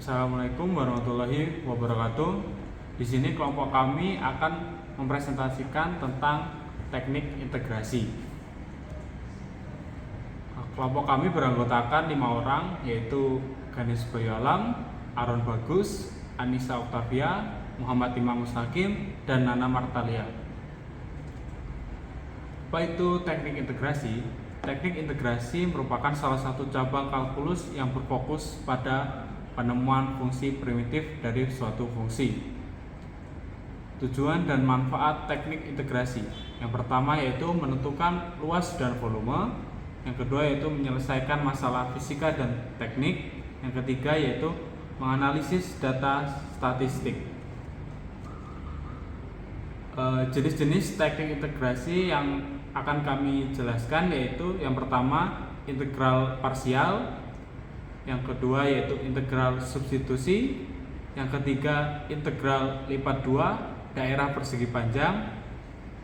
Assalamualaikum warahmatullahi wabarakatuh. Di sini kelompok kami akan mempresentasikan tentang teknik integrasi. Kelompok kami beranggotakan 5 orang, yaitu Ganesh Boyalam, Aaron Bagus, Anissa Octavia, Muhammad Imam Mustaqim, dan Nana Martalia. Apa itu teknik integrasi? Teknik integrasi merupakan salah satu cabang kalkulus yang berfokus pada penemuan fungsi primitif dari suatu fungsi. Tujuan dan manfaat teknik integrasi: yang pertama yaitu menentukan luas dan volume, yang kedua yaitu menyelesaikan masalah fisika dan teknik, yang ketiga yaitu menganalisis data statistik. Jenis-jenis teknik integrasi yang akan kami jelaskan yaitu yang pertama integral parsial, yang kedua yaitu integral substitusi, yang ketiga integral lipat 2 daerah persegi panjang,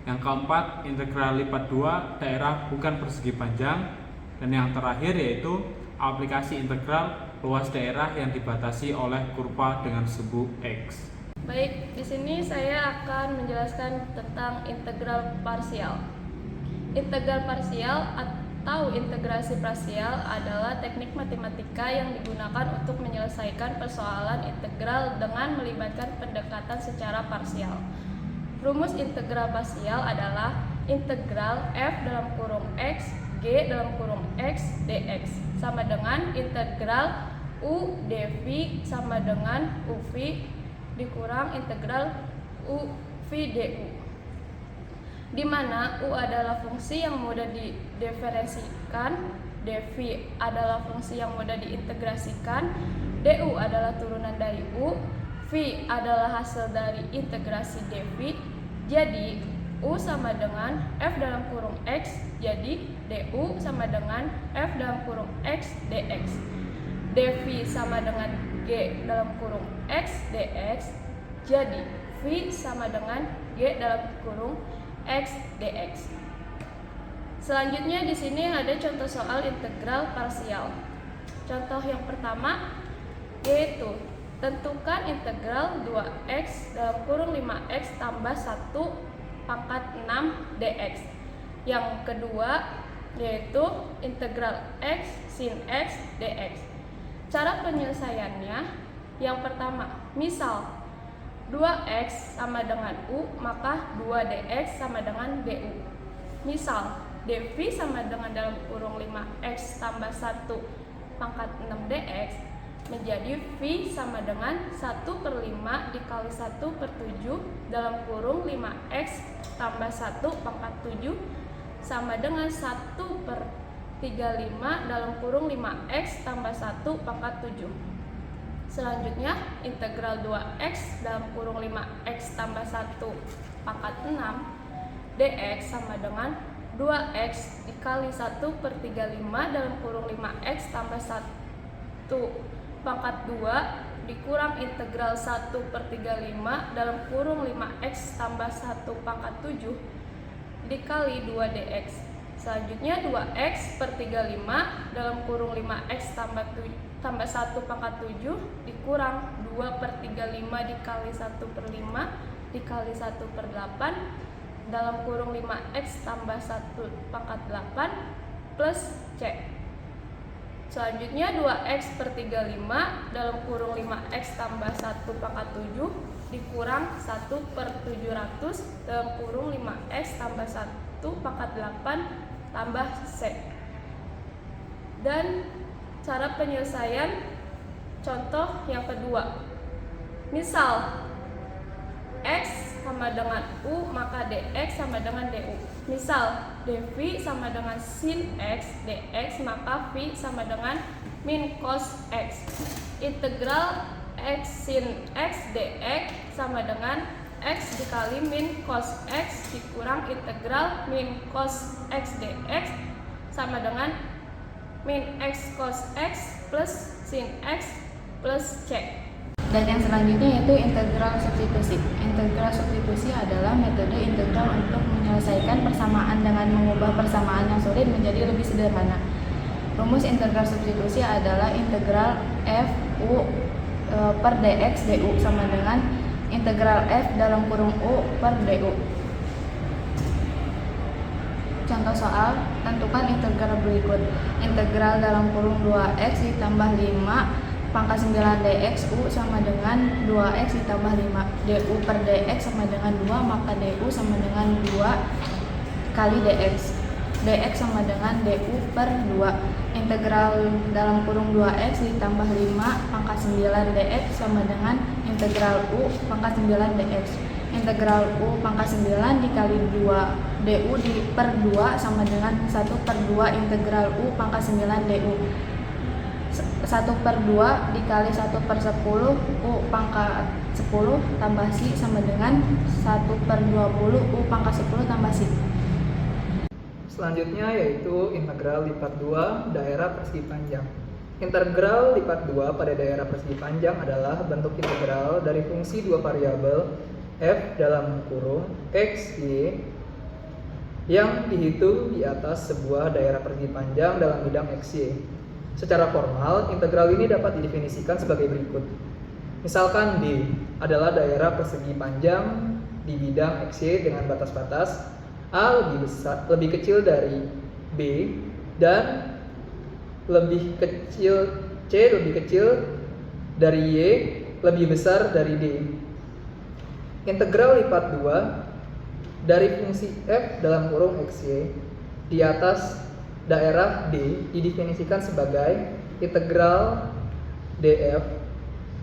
yang keempat integral lipat 2 daerah bukan persegi panjang, dan yang terakhir yaitu aplikasi integral luas daerah yang dibatasi oleh kurva dengan sumbu X. Baik, di sini saya akan menjelaskan tentang integral parsial. Integral parsial atau integrasi parsial adalah teknik matematika yang digunakan untuk menyelesaikan persoalan integral dengan melibatkan pendekatan secara parsial. Rumus integral parsial adalah integral f dalam kurung x g dalam kurung x dx sama dengan integral u dv sama dengan uv dikurang integral u v du, di mana u adalah fungsi yang mudah didiferensikan, dv adalah fungsi yang mudah diintegrasikan, du adalah turunan dari u, v adalah hasil dari integrasi dv. Jadi u sama dengan f dalam kurung x, jadi du sama dengan f dalam kurung x dx. dv sama dengan g dalam kurung x dx, jadi v sama dengan g dalam kurung x dx. Selanjutnya di sini ada contoh soal integral parsial. Contoh yang pertama yaitu tentukan integral 2x dalam kurung 5x tambah 1 pangkat 6 dx. Yang kedua yaitu integral x sin x dx. Cara penyelesaiannya: yang pertama, misal 2x sama dengan u, maka 2dx sama dengan du. Misal dv sama dengan dalam kurung 5x tambah 1 pangkat 6 dx, menjadi v sama dengan 1/5 dikali 1/7 dalam kurung 5x tambah 1 pangkat 7 sama dengan 1/35 dalam kurung 5x tambah 1 pangkat 7. Selanjutnya integral 2x dalam kurung 5x tambah 1 pangkat 6 dx sama dengan 2x dikali 1/35 dalam kurung 5x tambah 1 pangkat 2 dikurang integral 1/35 dalam kurung 5x tambah 1 pangkat 7 dikali 2 dx. Selanjutnya 2x/35 dalam kurung 5x tambah 1 pangkat 7 dikurang 2/35 dikali 1/5 dikali 1/8 dalam kurung 5x tambah 1 pangkat 8 plus c. Selanjutnya 2x/35 dalam kurung 5x tambah 1 pangkat 7 dikurang 1/700 dalam kurung 5x tambah 1 pangkat 8 tambah c. Dan cara penyelesaian contoh yang kedua, misal x sama dengan u, maka dx sama dengan du. Misal dv sama dengan sin x dx, maka v sama dengan min cos x. Integral x sin x dx sama dengan x dikali min cos x dikurang integral min cos x dx sama dengan min x cos x plus sin x plus c. Dan yang selanjutnya yaitu integral substitusi. Integral substitusi adalah metode integral untuk menyelesaikan persamaan dengan mengubah persamaan yang sulit menjadi lebih sederhana. Rumus integral substitusi adalah integral f u per dx du sama dengan integral f dalam kurung u per du. Contoh soal, tentukan integral berikut. Integral dalam kurung 2x ditambah 5 pangkat 9 dx u sama dengan 2x ditambah 5 du per dx sama dengan 2, maka du sama dengan 2 kali dx. Dx sama dengan du per 2. Integral dalam kurung 2x ditambah 5 pangkat 9 dx sama dengan integral u pangkat 9 dx. Integral u pangkat 9 dikali 2 du per 2 sama dengan 1 per 2 integral u pangkat 9 du. 1 per 2 dikali 1 per 10 u pangkat 10 tambah si sama dengan 1 per 20 u pangkat 10 tambah si. Selanjutnya yaitu integral lipat 2 daerah persegi panjang. Integral lipat 2 pada daerah persegi panjang adalah bentuk integral dari fungsi dua variabel f dalam kurung x, y yang dihitung di atas sebuah daerah persegi panjang dalam bidang x, y. Secara formal, integral ini dapat didefinisikan sebagai berikut. Misalkan D adalah daerah persegi panjang di bidang x, y dengan batas-batas A lebih kecil dari B dan lebih kecil C lebih kecil dari Y lebih besar dari D. Integral lipat 2 dari fungsi f dalam kurung x, y di atas daerah D didefinisikan sebagai integral df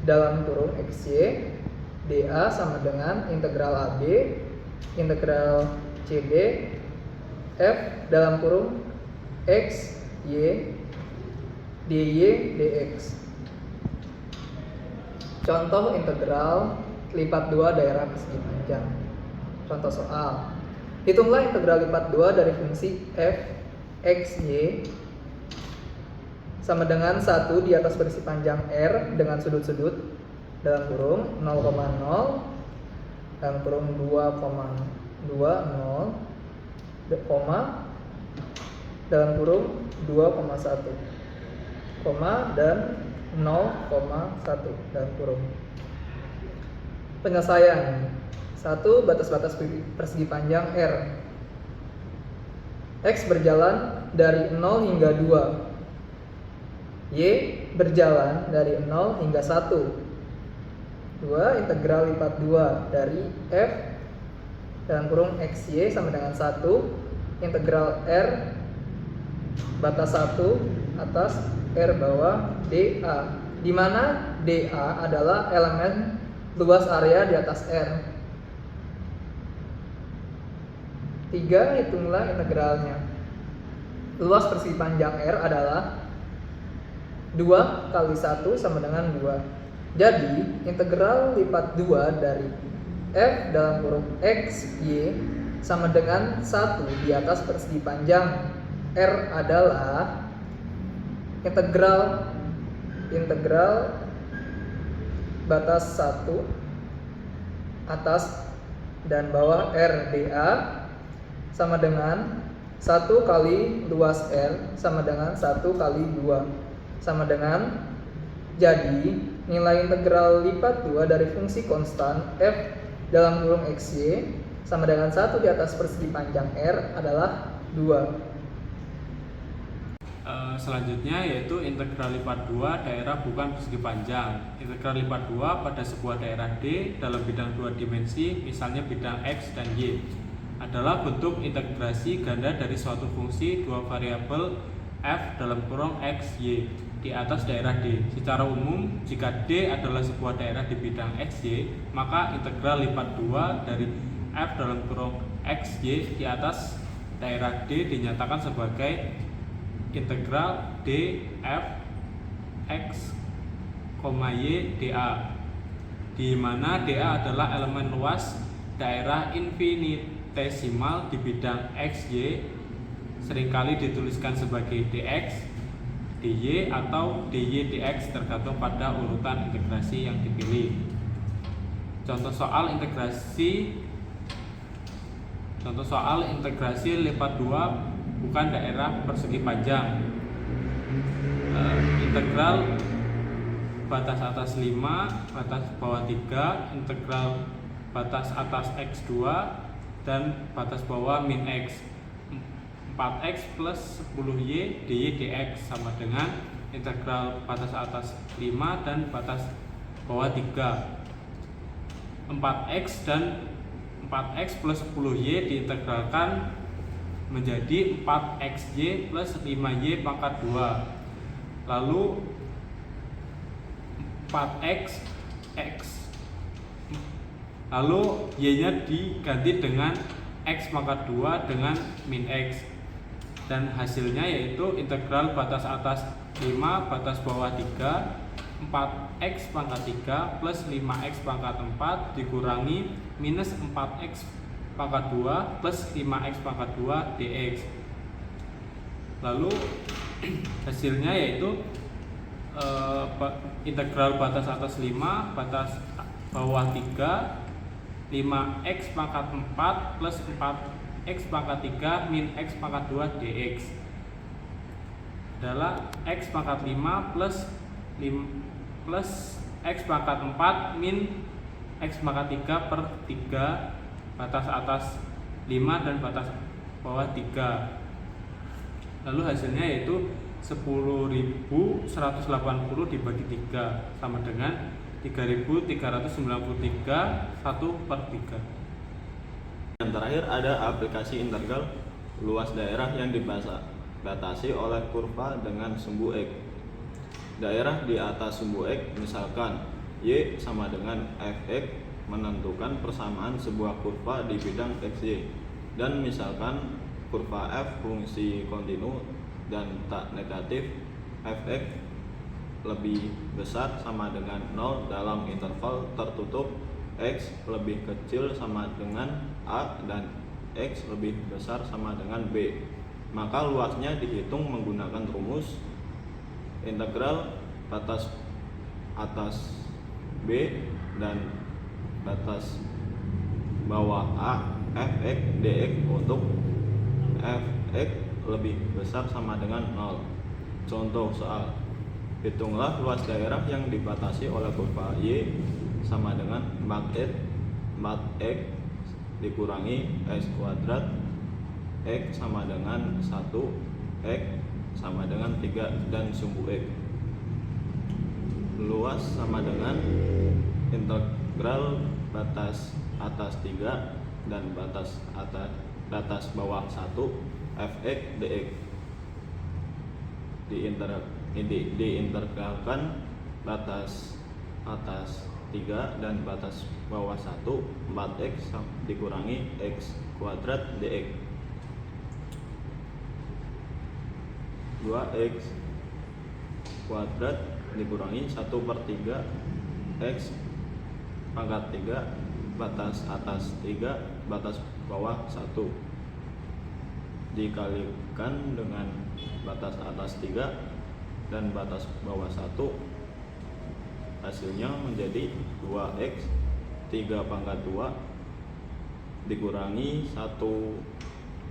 dalam kurung x, y dA sama dengan integral AB integral CD f dalam kurung x, y dy dx. Contoh integral lipat 2 daerah persegi panjang. Contoh soal. Hitunglah integral lipat 2 dari fungsi f x, y sama dengan 1 di atas persegi panjang R dengan sudut-sudut dalam kurung 0,0 dalam kurung 2,20 koma dalam kurung 2,1 koma dan 0,1 dalam kurung. Penyelesaian 1. Batas-batas persegi panjang R. X berjalan dari 0 hingga 2. Y berjalan dari 0 hingga 1. 2. Integral lipat 2 dari F dalam kurung XY sama dengan 1. Integral R batas 1 atas R bawah dA, di mana dA adalah elemen luas area di atas R. 3. Hitunglah integralnya. Luas persegi panjang R adalah 2 kali 1 sama dengan 2. Jadi, integral lipat 2 dari F dalam kurung X, Y sama dengan 1 di atas persegi panjang R adalah integral batas 1 atas dan bawah R dA sama dengan 1 kali luas R sama dengan 1 kali 2 sama dengan, jadi nilai integral lipat 2 dari fungsi konstan f dalam kurung xy sama dengan 1 di atas persegi panjang R adalah 2. Selanjutnya yaitu integral lipat 2 daerah bukan persegi panjang. Integral lipat 2 pada sebuah daerah D dalam bidang 2 dimensi, misalnya bidang X dan Y, adalah bentuk integrasi ganda dari suatu fungsi dua variabel f dalam kurung X, Y di atas daerah D. Secara umum, jika D adalah sebuah daerah di bidang X, Y, maka integral lipat 2 dari f dalam kurung X, Y di atas daerah D dinyatakan sebagai integral df x, y dA, di mana dA adalah elemen luas daerah infinitesimal di bidang x, y, seringkali dituliskan sebagai dx, dy atau dy dx tergantung pada urutan integrasi yang dipilih. Contoh soal integrasi lipat 2 bukan daerah persegi panjang. Integral batas atas 5, batas bawah 3, integral batas atas X2, dan batas bawah min X. 4X plus 10Y dy dx sama dengan integral batas atas 5 dan batas bawah 3. 4X dan 4X plus 10Y diintegralkan menjadi 4XY plus 5Y pangkat 2. Lalu 4X X, lalu Y-nya diganti dengan X pangkat 2 dengan min X, dan hasilnya yaitu integral batas atas 5 batas bawah 3 4X pangkat 3 plus 5X pangkat 4 dikurangi minus 4X pangkat 2 plus 5X pangkat 2 dx. Lalu hasilnya yaitu integral batas atas 5 batas bawah 3 5X pangkat 4 plus 4X pangkat 3 min X pangkat 2 dx adalah X pangkat 5 plus X pangkat 4 min X pangkat 3 per 3 batas atas 5 dan batas bawah 3. Lalu hasilnya yaitu 10.180 dibagi 3 sama dengan 3.393 1 per 3. Yang terakhir ada aplikasi integral luas daerah yang dibatasi oleh kurva dengan sumbu X. Daerah di atas sumbu X misalkan Y sama dengan Fx menentukan persamaan sebuah kurva di bidang XY, dan misalkan kurva F fungsi kontinu dan tak negatif Fx lebih besar sama dengan 0 dalam interval tertutup X lebih kecil sama dengan A dan X lebih besar sama dengan B, maka luasnya dihitung menggunakan rumus integral batas atas B dan batas bawah A Fx dx untuk Fx lebih besar sama dengan 0. Contoh soal: hitunglah luas daerah yang dibatasi oleh kurva Y sama dengan 4x dikurangi x kuadrat x sama dengan 1, x sama dengan 3 dan sumbu X. Luas sama dengan integral batas atas 3 dan batas bawah 1 Fx dx diintegralkan batas atas 3 dan batas bawah 1 4x dikurangi x kuadrat dx 2x kuadrat dikurangi 1 per 3 x pangkat 3 batas atas 3 batas bawah 1 dikalikan dengan batas atas 3 dan batas bawah 1, hasilnya menjadi 2x 3 pangkat 2 dikurangi 1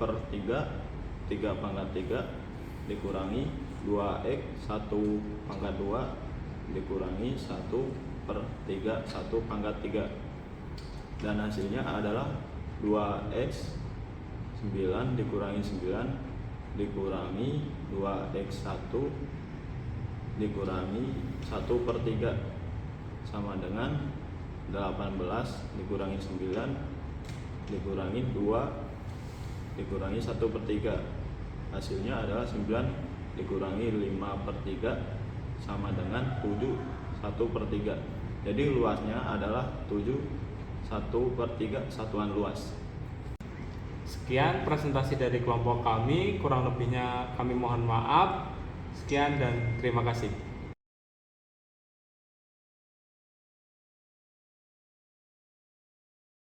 per 3 3 pangkat 3 dikurangi 2x 1 pangkat 2 dikurangi 1 per 3 1 pangkat 3, dan hasilnya adalah 2x 9 dikurangi 9 dikurangi 2x1 dikurangi 1 per 3 sama dengan 18 dikurangi 9 dikurangi 2 dikurangi 1 per 3, hasilnya adalah 9 dikurangi 5 per 3 sama dengan 7 1 per 3. Jadi luasnya adalah 7 1 per 3 satuan luas. Sekian presentasi dari kelompok kami, kurang lebihnya kami mohon maaf. Sekian dan terima kasih.